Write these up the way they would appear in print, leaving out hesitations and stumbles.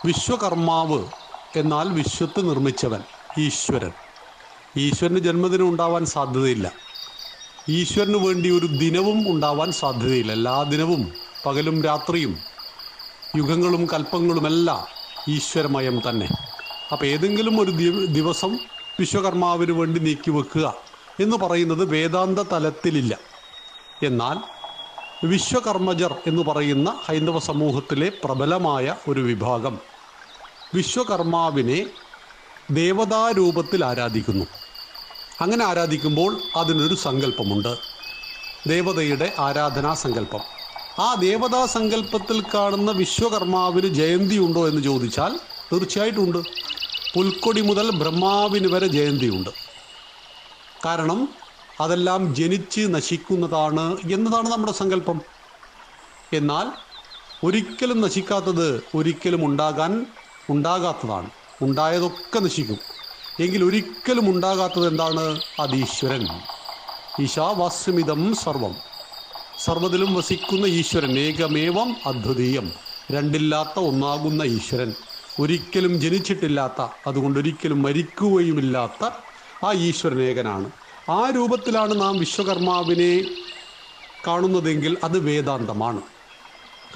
വിശ്വകർമാവ് എന്നാൽ വിശ്വത്തെ നിർമ്മിച്ചവൻ, ഈശ്വരൻ. ഈശ്വരന് ജന്മദിനം ഉണ്ടാവാൻ സാധ്യതയില്ല. ഈശ്വരന് വേണ്ടി ഒരു ദിനവും ഉണ്ടാവാൻ സാധ്യതയില്ല. എല്ലാ ദിനവും പകലും രാത്രിയും യുഗങ്ങളും കൽപ്പങ്ങളുമെല്ലാം ഈശ്വരമയം തന്നെ. അപ്പോൾ ഏതെങ്കിലും ഒരു ദിവസം വിശ്വകർമാവിന് വേണ്ടി നീക്കിവെക്കുക എന്ന് പറയുന്നത് വേദാന്ത തലത്തിലില്ല. എന്നാൽ വിശ്വകർമ്മജർ എന്ന് പറയുന്ന ഹൈന്ദവ സമൂഹത്തിലെ പ്രബലമായ ഒരു വിഭാഗം വിശ്വകർമാവിനെ ദേവതാരൂപത്തിൽ ആരാധിക്കുന്നു. അങ്ങനെ ആരാധിക്കുമ്പോൾ അതിനൊരു സങ്കല്പമുണ്ട്, ദേവതയുടെ ആരാധനാ സങ്കല്പം. ആ ദേവതാ സങ്കല്പത്തിൽ കാണുന്ന വിശ്വകർമാവിന് ജയന്തി ഉണ്ടോ എന്ന് ചോദിച്ചാൽ തീർച്ചയായിട്ടും ഉണ്ട്. പുൽക്കൊടി മുതൽ ബ്രഹ്മാവിന് വരെ ജയന്തിയുണ്ട്. കാരണം അതെല്ലാം ജനിച്ച് നശിക്കുന്നതാണ് എന്നതാണ് നമ്മുടെ സങ്കല്പം. എന്നാൽ ഒരിക്കലും നശിക്കാത്തത് ഒരിക്കലും ഉണ്ടാകാത്തതാണ്. ഉണ്ടായതൊക്കെ നശിക്കും. എങ്കിൽ ഒരിക്കലും ഉണ്ടാകാത്തത് എന്താണ്? അത് ഈശ്വരൻ. ഈശാവാസ്യമിതം സർവം, സർവ്വതിലും വസിക്കുന്ന ഈശ്വരൻ. ഏകമേവം അദ്വിതീയം, രണ്ടില്ലാത്ത ഒന്നാകുന്ന ഈശ്വരൻ. ഒരിക്കലും ജനിച്ചിട്ടില്ലാത്ത, അതുകൊണ്ട് ഒരിക്കലും മരിക്കുകയുമില്ലാത്ത ആ ഈശ്വരൻ ഏകനാണ്. ആ രൂപത്തിലാണ് നാം വിശ്വകർമാവിനെ കാണുന്നതെങ്കിൽ അത് വേദാന്തമാണ്.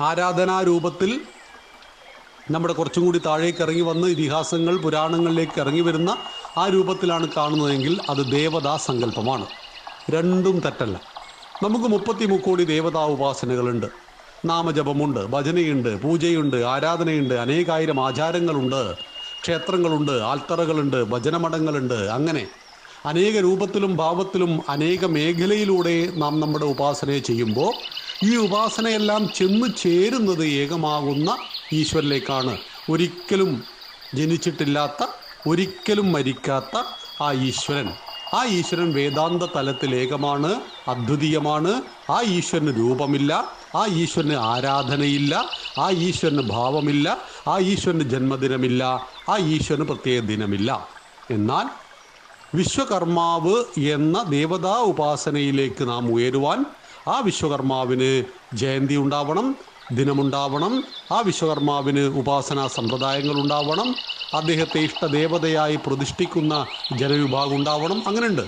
ആരാധനാരൂപത്തിൽ നമ്മുടെ കുറച്ചും കൂടി താഴേക്ക് ഇറങ്ങി വന്ന് ഇതിഹാസങ്ങൾ പുരാണങ്ങളിലേക്ക് ഇറങ്ങി വരുന്ന ആ രൂപത്തിലാണ് കാണുന്നതെങ്കിൽ അത് ദേവതാ സങ്കല്പമാണ്. രണ്ടും തെറ്റല്ല. നമുക്ക് 30 കോടി ദേവതാ ഉപാസനകളുണ്ട്, നാമജപമുണ്ട്, ഭജനയുണ്ട്, പൂജയുണ്ട്, ആരാധനയുണ്ട്, അനേകായിരം ആചാരങ്ങളുണ്ട്, ക്ഷേത്രങ്ങളുണ്ട്, ആൽത്തറകളുണ്ട്, ഭജനമഠങ്ങളുണ്ട്. അങ്ങനെ അനേക രൂപത്തിലും ഭാവത്തിലും അനേക മേഖലയിലൂടെ നാം നമ്മുടെ ഉപാസനയെ ചെയ്യുമ്പോൾ ഈ ഉപാസനയെല്ലാം ചെന്ന് ചേരുന്നത് ഏകമാകുന്ന ഈശ്വരനിലേക്കാണ്. ഒരിക്കലും ജനിച്ചിട്ടില്ലാത്ത, ഒരിക്കലും മരിക്കാത്ത ആ ഈശ്വരൻ. ആ ഈശ്വരൻ വേദാന്ത തലത്തിൽ ഏകമാണ്, അദ്വിതീയമാണ്. ആ ഈശ്വരന് രൂപമില്ല, ആ ഈശ്വരന് ആരാധനയില്ല, ആ ഈശ്വരന് ഭാവമില്ല, ആ ഈശ്വരന് ജന്മദിനമില്ല, ആ ഈശ്വരന് പ്രത്യേക ദിനമില്ല. എന്നാൽ വിശ്വകർമാവ് എന്ന ദേവതാ ഉപാസനയിലേക്ക് നാം ഉയരുവാൻ ആ വിശ്വകർമാവിന് ജയന്തി ഉണ്ടാവണം, ദിനമുണ്ടാവണം. ആ വിശ്വകർമാവിന് ഉപാസനാ സമ്പ്രദായങ്ങൾ ഉണ്ടാവണം. അദ്ദേഹത്തെ ഇഷ്ടദേവതയായി പ്രതിഷ്ഠിക്കുന്ന ജനവിഭാഗം ഉണ്ടാവണം. അങ്ങനെയുണ്ട്.